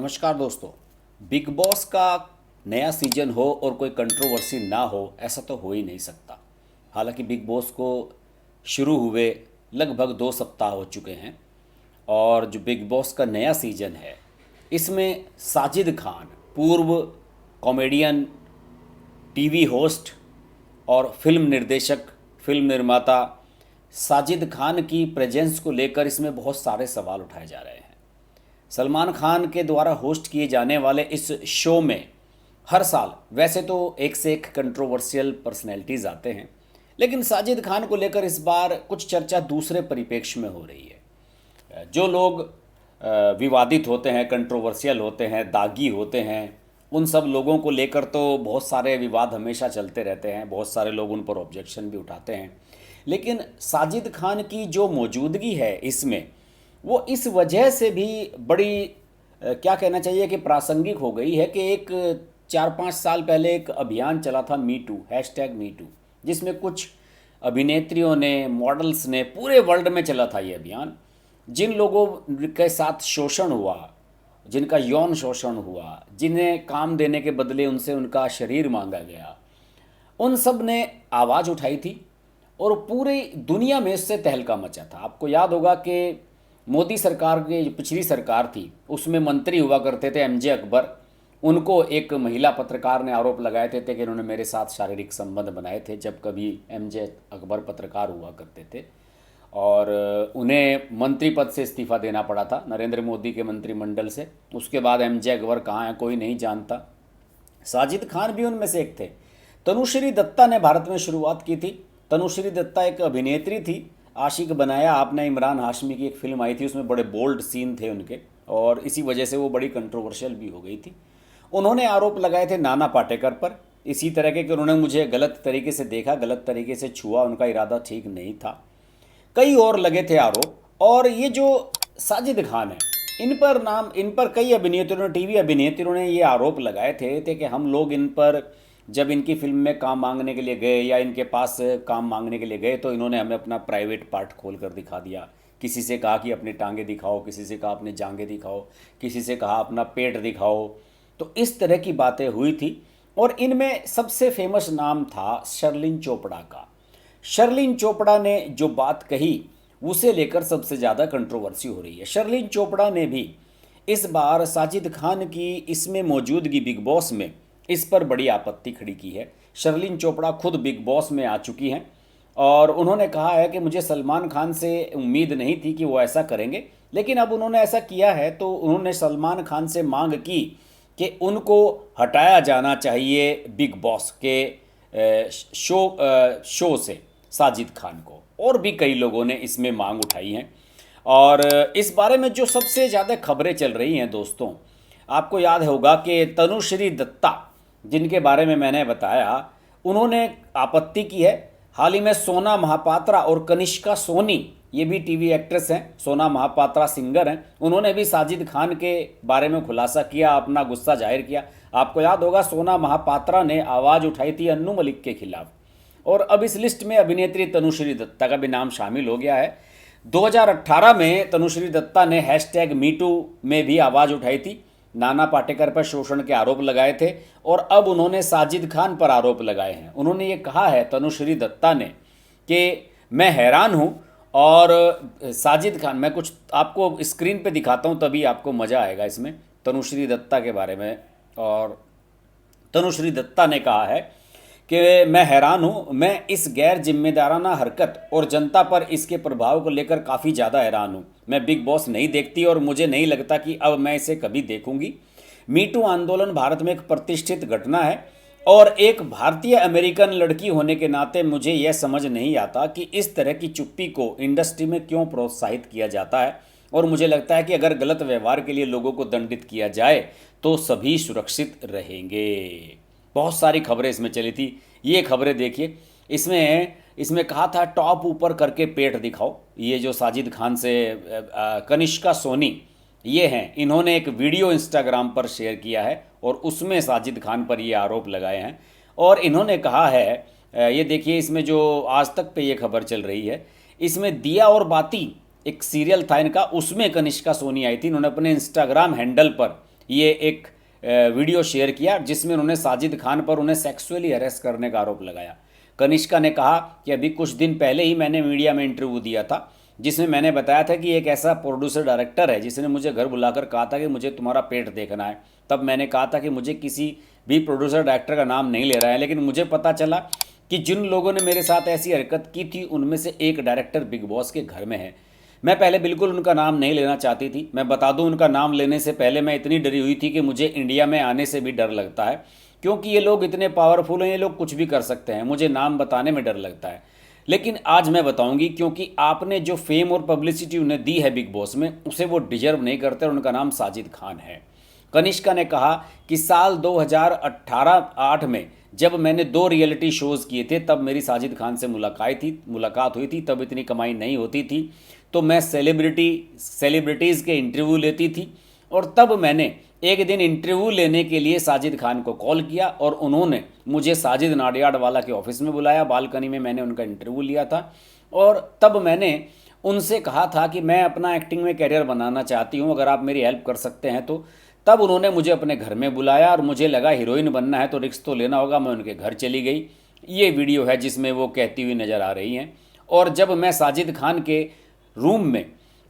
नमस्कार दोस्तों। Big boss का नया सीजन हो और कोई कंट्रोवर्सी ना हो, ऐसा तो हो ही नहीं सकता। हालांकि बिग बॉस को शुरू हुए लगभग 2 सप्ताह हो चुके हैं और जो बिग बॉस का नया सीजन है इसमें साजिद खान, पूर्व कॉमेडियन, टीवी होस्ट और फिल्म निर्देशक, फिल्म निर्माता साजिद खान की प्रेजेंस को लेकर इसमें बहुत सारे सवाल उठाए जा रहे हैं। सलमान खान के द्वारा होस्ट किए जाने वाले इस शो में हर साल वैसे तो एक से एक कंट्रोवर्शियल पर्सनैलिटीज़ आते हैं, लेकिन साजिद खान को लेकर इस बार कुछ चर्चा दूसरे परिप्रेक्ष्य में हो रही है। जो लोग विवादित होते हैं, कंट्रोवर्शियल होते हैं, दागी होते हैं, उन सब लोगों को लेकर तो बहुत सारे विवाद हमेशा चलते रहते हैं, बहुत सारे लोग उन पर ऑब्जेक्शन भी उठाते हैं। लेकिन साजिद खान की जो मौजूदगी है इसमें, वो इस वजह से भी बड़ी क्या कहना चाहिए कि प्रासंगिक हो गई है कि एक 4-5 साल पहले एक अभियान चला था मी टू, #MeToo, जिसमें कुछ अभिनेत्रियों ने, मॉडल्स ने, पूरे वर्ल्ड में चला था ये अभियान। जिन लोगों के साथ शोषण हुआ, जिनका यौन शोषण हुआ, जिन्हें काम देने के बदले उनसे उनका शरीर मांगा गया, उन सब ने आवाज़ उठाई थी और पूरी दुनिया में इससे तहलका मचा था। आपको याद होगा कि मोदी सरकार की जो पिछली सरकार थी उसमें मंत्री हुआ करते थे MJ अकबर। उनको एक महिला पत्रकार ने आरोप लगाए थे कि इन्होंने मेरे साथ शारीरिक संबंध बनाए थे, जब कभी MJ अकबर पत्रकार हुआ करते थे, और उन्हें मंत्री पद से इस्तीफा देना पड़ा था नरेंद्र मोदी के मंत्रिमंडल से। उसके बाद MJ अकबर कहाँ हैं कोई नहीं जानता। साजिद खान भी उनमें से एक थे। तनुश्री दत्ता ने भारत में शुरुआत की थी। तनुश्री दत्ता एक अभिनेत्री थी। आशिक बनाया आपने, इमरान हाशमी की एक फिल्म आई थी, उसमें बड़े बोल्ड सीन थे उनके, और इसी वजह से वो बड़ी कंट्रोवर्शियल भी हो गई थी। उन्होंने आरोप लगाए थे नाना पाटेकर पर, इसी तरह के कि उन्होंने मुझे गलत तरीके से देखा, गलत तरीके से छुआ, उनका इरादा ठीक नहीं था। कई और लगे थे आरोप। और ये जो साजिद खान है, इन पर कई अभिनेत्रियों ने, टीवी अभिनेत्रियों ने ये आरोप लगाए थे कि हम लोग इन पर जब इनकी फिल्म में काम मांगने के लिए गए या इनके पास काम मांगने के लिए गए तो इन्होंने हमें अपना प्राइवेट पार्ट खोल कर दिखा दिया। किसी से कहा कि अपनी टांगे दिखाओ, किसी से कहा अपनी जांघें दिखाओ, किसी से कहा अपना पेट दिखाओ। तो इस तरह की बातें हुई थी। और इनमें सबसे फेमस नाम था शर्लिन चोपड़ा का। शर्लिन चोपड़ा ने जो बात कही उसे लेकर सबसे ज़्यादा कंट्रोवर्सी हो रही है। शर्लिन चोपड़ा ने भी इस बार साजिद खान की इसमें मौजूदगी बिग बॉस में, इस पर बड़ी आपत्ति खड़ी की है। शर्लिन चोपड़ा खुद बिग बॉस में आ चुकी हैं और उन्होंने कहा है कि मुझे सलमान खान से उम्मीद नहीं थी कि वो ऐसा करेंगे, लेकिन अब उन्होंने ऐसा किया है तो उन्होंने सलमान खान से मांग की कि उनको हटाया जाना चाहिए बिग बॉस के शो से, साजिद खान को। और भी कई लोगों ने इसमें मांग उठाई हैं। और इस बारे में जो सबसे ज़्यादा खबरें चल रही हैं दोस्तों, आपको याद होगा कि तनुश्री दत्ता, जिनके बारे में मैंने बताया, उन्होंने आपत्ति की है। हाल ही में सोना महापात्रा और कनिष्का सोनी, ये भी टीवी एक्ट्रेस हैं, सोना महापात्रा सिंगर हैं, उन्होंने भी साजिद खान के बारे में खुलासा किया, अपना गुस्सा जाहिर किया। आपको याद होगा सोना महापात्रा ने आवाज़ उठाई थी अन्नू मलिक के खिलाफ, और अब इस लिस्ट में अभिनेत्री तनुश्री दत्ता का भी नाम शामिल हो गया है। 2018 में तनुश्री दत्ता ने #MeToo में भी आवाज़ उठाई थी, नाना पाटेकर पर शोषण के आरोप लगाए थे, और अब उन्होंने साजिद खान पर आरोप लगाए हैं। उन्होंने ये कहा है तनुश्री दत्ता ने कि मैं हैरान हूँ, और साजिद खान, मैं कुछ आपको स्क्रीन पे दिखाता हूँ तभी आपको मज़ा आएगा इसमें तनुश्री दत्ता के बारे में। और तनुश्री दत्ता ने कहा है कि मैं हैरान हूँ, मैं इस गैर जिम्मेदाराना हरकत और जनता पर इसके प्रभाव को लेकर काफ़ी ज़्यादा हैरान हूँ। मैं बिग बॉस नहीं देखती और मुझे नहीं लगता कि अब मैं इसे कभी देखूंगी। मीटू आंदोलन भारत में एक प्रतिष्ठित घटना है, और एक भारतीय अमेरिकन लड़की होने के नाते मुझे यह समझ नहीं आता कि इस तरह की चुप्पी को इंडस्ट्री में क्यों प्रोत्साहित किया जाता है, और मुझे लगता है कि अगर गलत व्यवहार के लिए लोगों को दंडित किया जाए तो सभी सुरक्षित रहेंगे। बहुत सारी खबरें इसमें चली थी। ये खबरें देखिए, इसमें कहा था टॉप ऊपर करके पेट दिखाओ। ये जो साजिद खान से कनिष्का सोनी ये हैं, इन्होंने एक वीडियो इंस्टाग्राम पर शेयर किया है और उसमें साजिद खान पर ये आरोप लगाए हैं। और इन्होंने कहा है, ये देखिए इसमें जो आज तक पे ये खबर चल रही है, इसमें दिया और बाती एक सीरियल था इनका, उसमें कनिष्का सोनी आई थी। इन्होंने अपने इंस्टाग्राम हैंडल पर ये एक वीडियो शेयर किया जिसमें उन्होंने साजिद खान पर उन्हें सेक्सुअली हरेस करने का आरोप लगाया। कनिष्का ने कहा कि अभी कुछ दिन पहले ही मैंने मीडिया में इंटरव्यू दिया था जिसमें मैंने बताया था कि एक ऐसा प्रोड्यूसर डायरेक्टर है जिसने मुझे घर बुलाकर कहा था कि मुझे तुम्हारा पेट देखना है। तब मैंने कहा था कि मुझे किसी भी प्रोड्यूसर डायरेक्टर का नाम नहीं ले रहा है, लेकिन मुझे पता चला कि जिन लोगों ने मेरे साथ ऐसी हरकत की थी उनमें से एक डायरेक्टर बिग बॉस के घर में है। मैं पहले बिल्कुल उनका नाम नहीं लेना चाहती थी। मैं बता दूं, उनका नाम लेने से पहले मैं इतनी डरी हुई थी कि मुझे इंडिया में आने से भी डर लगता है, क्योंकि ये लोग इतने पावरफुल हैं, ये लोग कुछ भी कर सकते हैं। मुझे नाम बताने में डर लगता है। लेकिन आज मैं बताऊंगी, क्योंकि आपने जो फेम और पब्लिसिटी उन्हें दी है बिग बॉस में, उसे वो डिजर्व नहीं करते और उनका नाम साजिद खान है। कनिष्का ने कहा कि साल 2018-8 में जब मैंने 2 रियलिटी शोज़ किए थे तब मेरी साजिद खान से मुलाकात हुई थी। तब इतनी कमाई नहीं होती थी, तो मैं सेलिब्रिटीज़ के इंटरव्यू लेती थी और तब मैंने एक दिन इंटरव्यू लेने के लिए साजिद खान को कॉल किया और उन्होंने मुझे साजिद नाडियाडवाला के ऑफिस में बुलाया। बालकनी में मैंने उनका इंटरव्यू लिया था और तब मैंने उनसे कहा था कि मैं अपना एक्टिंग में करियर बनाना चाहती हूँ, अगर आप मेरी हेल्प कर सकते हैं तो। तब उन्होंने मुझे अपने घर में बुलाया और मुझे लगा हीरोइन बनना है तो रिस्क तो लेना होगा। मैं उनके घर चली गई। ये वीडियो है जिसमें वो कहती हुई नज़र आ रही हैं। और जब मैं साजिद खान के रूम में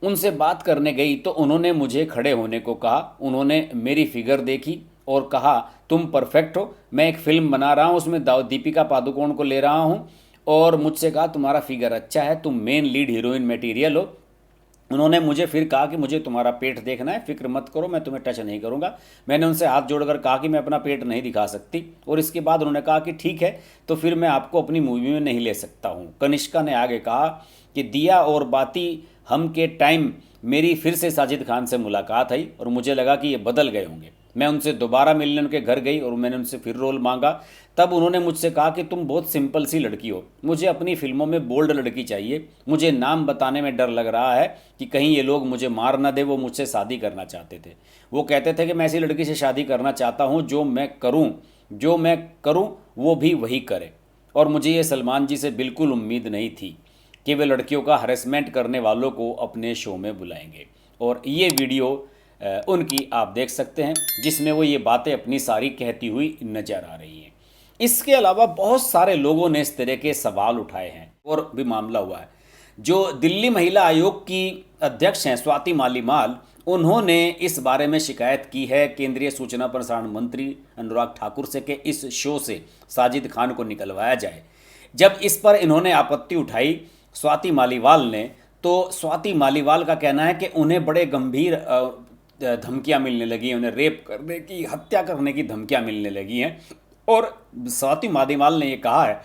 उनसे बात करने गई तो उन्होंने मुझे खड़े होने को कहा। उन्होंने मेरी फिगर देखी और कहा, तुम परफेक्ट हो, मैं एक फिल्म बना रहा हूँ, उसमें दीपिका पादुकोण को ले रहा हूँ, और मुझसे कहा तुम्हारा फिगर अच्छा है, तुम मेन लीड हीरोइन मटेरियल हो। उन्होंने मुझे फिर कहा कि मुझे तुम्हारा पेट देखना है, फिक्र मत करो, मैं तुम्हें टच नहीं करूंगा। मैंने उनसे हाथ जोड़कर कहा कि मैं अपना पेट नहीं दिखा सकती, और इसके बाद उन्होंने कहा कि ठीक है, तो फिर मैं आपको अपनी मूवी में नहीं ले सकता हूँ। कनिष्का ने आगे कहा कि दिया और बाती हम के टाइम मेरी फिर से साजिद खान से मुलाकात आई और मुझे लगा कि ये बदल गए होंगे। मैं उनसे दोबारा मिलने उनके घर गई और मैंने उनसे फिर रोल मांगा। तब उन्होंने मुझसे कहा कि तुम बहुत सिंपल सी लड़की हो, मुझे अपनी फिल्मों में बोल्ड लड़की चाहिए, मुझे नाम बताने में डर लग रहा है कि कहीं ये लोग मुझे मार ना दे। वो मुझसे शादी करना चाहते थे। वो कहते थे कि मैं ऐसी लड़की से शादी करना चाहता हूँ जो मैं करूँ वो भी वही करे। और मुझे ये सलमान जी से बिल्कुल उम्मीद नहीं थी कि वे लड़कियों का हरेसमेंट करने वालों को अपने शो में बुलाएंगे। और ये वीडियो उनकी आप देख सकते हैं जिसमें वो ये बातें अपनी सारी कहती हुई नजर आ रही हैं। इसके अलावा बहुत सारे लोगों ने इस तरह के सवाल उठाए हैं और भी मामला हुआ है। जो दिल्ली महिला आयोग की अध्यक्ष हैं स्वाति मालीवाल, उन्होंने इस बारे में शिकायत की है केंद्रीय सूचना प्रसारण मंत्री अनुराग ठाकुर से कि इस शो से साजिद खान को निकलवाया जाए। जब इस पर इन्होंने आपत्ति उठाई स्वाति मालीवाल ने, तो स्वाति मालीवाल का कहना है कि उन्हें बड़े गंभीर धमकियां मिलने लगी हैं, उन्हें रेप करने की, हत्या करने की धमकियां मिलने लगी हैं। और स्वाति मालीवाल ने यह कहा है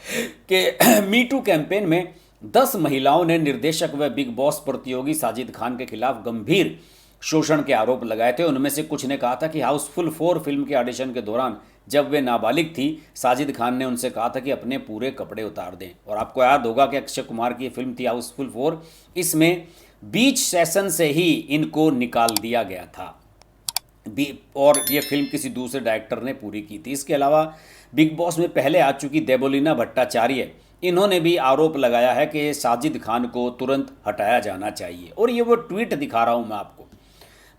कि मी टू कैंपेन में 10 महिलाओं ने निर्देशक व बिग बॉस प्रतियोगी साजिद खान के खिलाफ गंभीर शोषण के आरोप लगाए थे। उनमें से कुछ ने कहा था कि हाउसफुल 4 फिल्म के ऑडिशन के दौरान जब वे नाबालिग थी, साजिद खान ने उनसे कहा था कि अपने पूरे कपड़े उतार दें। और आपको याद होगा कि अक्षय कुमार की फिल्म थी हाउसफुल 4, इसमें बीच सेशन से ही इनको निकाल दिया गया था और ये फिल्म किसी दूसरे डायरेक्टर ने पूरी की थी। इसके अलावा बिग बॉस में पहले आ चुकी देबोलीना भट्टाचार्य, इन्होंने भी आरोप लगाया है कि साजिद खान को तुरंत हटाया जाना चाहिए। और ये वो ट्वीट दिखा रहा हूँ मैं आपको,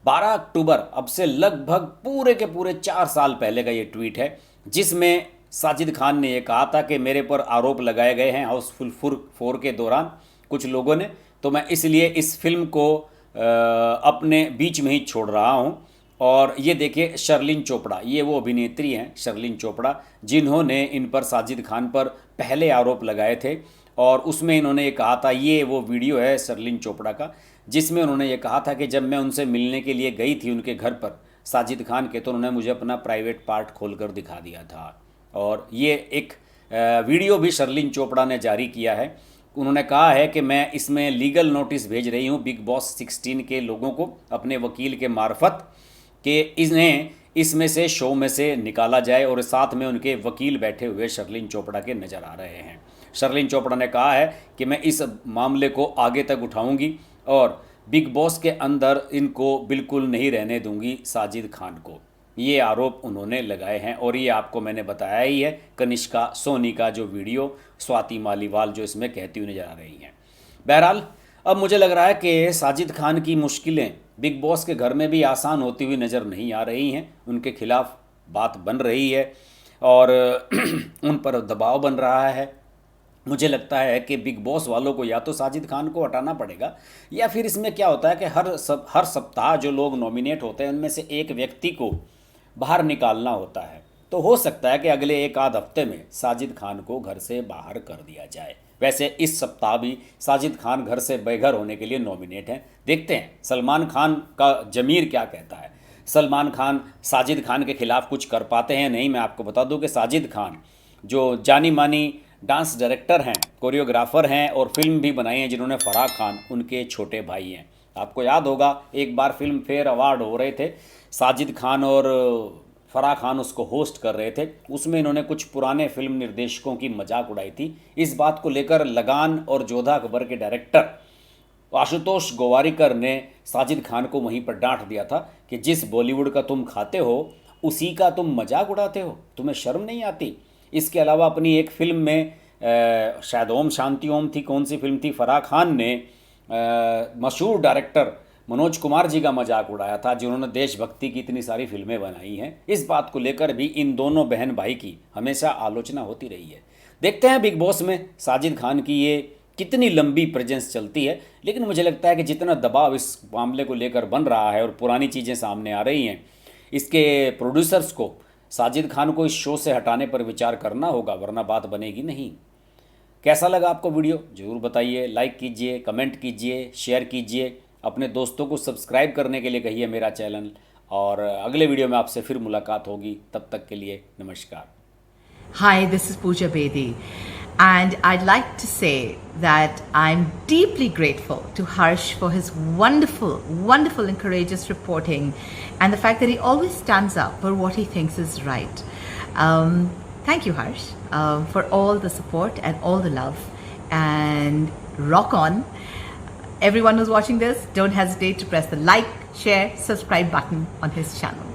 12 अक्टूबर, अब से लगभग पूरे के पूरे 4 साल पहले का ये ट्वीट है, जिसमें साजिद खान ने यह कहा था कि मेरे पर आरोप लगाए गए हैं हाउसफुल 4 के दौरान कुछ लोगों ने, तो मैं इसलिए इस फिल्म को अपने बीच में ही छोड़ रहा हूँ। और ये देखिए शर्लिन चोपड़ा, ये वो अभिनेत्री हैं शर्लिन चोपड़ा जिन्होंने इन पर साजिद खान पर पहले आरोप लगाए थे। और उसमें इन्होंने ये कहा था, ये वो वीडियो है शर्लिन चोपड़ा का, जिसमें उन्होंने ये कहा था कि जब मैं उनसे मिलने के लिए गई थी उनके घर पर साजिद खान के, तो उन्होंने मुझे अपना प्राइवेट पार्ट खोलकर दिखा दिया था। और ये एक वीडियो भी शर्लिन चोपड़ा ने जारी किया है। उन्होंने कहा है कि मैं इसमें लीगल नोटिस भेज रही हूँ बिग बॉस 16 के लोगों को अपने वकील के मार्फत कि इन्हें इसमें से शो में से निकाला जाए। और साथ में उनके वकील बैठे हुए शर्लिन चोपड़ा के नज़र आ रहे हैं। शर्लिन चोपड़ा ने कहा है कि मैं इस मामले को आगे तक उठाऊंगी और बिग बॉस के अंदर इनको बिल्कुल नहीं रहने दूंगी साजिद खान को। ये आरोप उन्होंने लगाए हैं और ये आपको मैंने बताया ही है कनिष्का सोनी का जो वीडियो स्वाति मालीवाल जो इसमें कहती हुई नजर आ रही हैं। बहरहाल अब मुझे लग रहा है कि साजिद खान की मुश्किलें बिग बॉस के घर में भी आसान होती हुई नज़र नहीं आ रही हैं, उनके खिलाफ बात बन रही है और उन पर दबाव बन रहा है। मुझे लगता है कि बिग बॉस वालों को या तो साजिद खान को हटाना पड़ेगा, या फिर इसमें क्या होता है कि हर सप्ताह जो लोग नॉमिनेट होते हैं उनमें से एक व्यक्ति को बाहर निकालना होता है। तो हो सकता है कि अगले एक आध हफ्ते में साजिद खान को घर से बाहर कर दिया जाए। वैसे इस सप्ताह भी साजिद खान घर से बेघर होने के लिए नॉमिनेट हैं। देखते हैं सलमान खान का जमीर क्या कहता है। सलमान खान साजिद खान के खिलाफ कुछ कर पाते हैं नहीं। मैं आपको बता दूं कि साजिद खान जो जानी मानी डांस डायरेक्टर हैं, कोरियोग्राफर हैं और फिल्म भी बनाई हैं जिन्होंने, फराह खान उनके छोटे भाई हैं। आपको याद होगा एक बार फिल्म फेयर अवार्ड हो रहे थे, साजिद खान और फराह खान उसको होस्ट कर रहे थे। उसमें इन्होंने कुछ पुराने फिल्म निर्देशकों की मजाक उड़ाई थी। इस बात को लेकर लगान और जोधा अकबर के डायरेक्टर आशुतोष गोवारिकर ने साजिद खान को वहीं पर डांट दिया था कि जिस बॉलीवुड का तुम खाते हो उसी का तुम मजाक उड़ाते हो, तुम्हें शर्म नहीं आती। इसके अलावा अपनी एक फिल्म में शायद ओम शांति ओम थी, कौन सी फिल्म थी, फराह खान ने मशहूर डायरेक्टर मनोज कुमार जी का मजाक उड़ाया था जिन्होंने देशभक्ति की इतनी सारी फिल्में बनाई हैं। इस बात को लेकर भी इन दोनों बहन भाई की हमेशा आलोचना होती रही है। देखते हैं बिग बॉस में साजिद खान की ये कितनी लंबी प्रेजेंस चलती है। लेकिन मुझे लगता है कि जितना दबाव इस मामले को लेकर बन रहा है और पुरानी चीज़ें सामने आ रही हैं, इसके प्रोड्यूसर्स को साजिद खान को इस शो से हटाने पर विचार करना होगा, वरना बात बनेगी नहीं। कैसा लगा आपको वीडियो ज़रूर बताइए, लाइक कीजिए, कमेंट कीजिए, शेयर कीजिए, अपने दोस्तों को सब्सक्राइब करने के लिए कहिए मेरा चैनल। और अगले वीडियो में आपसे फिर मुलाकात होगी, तब तक के लिए नमस्कार। Hi, this is Pooja Bedi, and I'd like to say that I'm deeply grateful to Harsh for his wonderful, wonderful and courageous reporting and the fact that he always stands up for what he thinks is right. Thank you, Harsh, for all the support and all the love, and rock on. Everyone who's watching this, don't hesitate to press the like, share, subscribe button on his channel.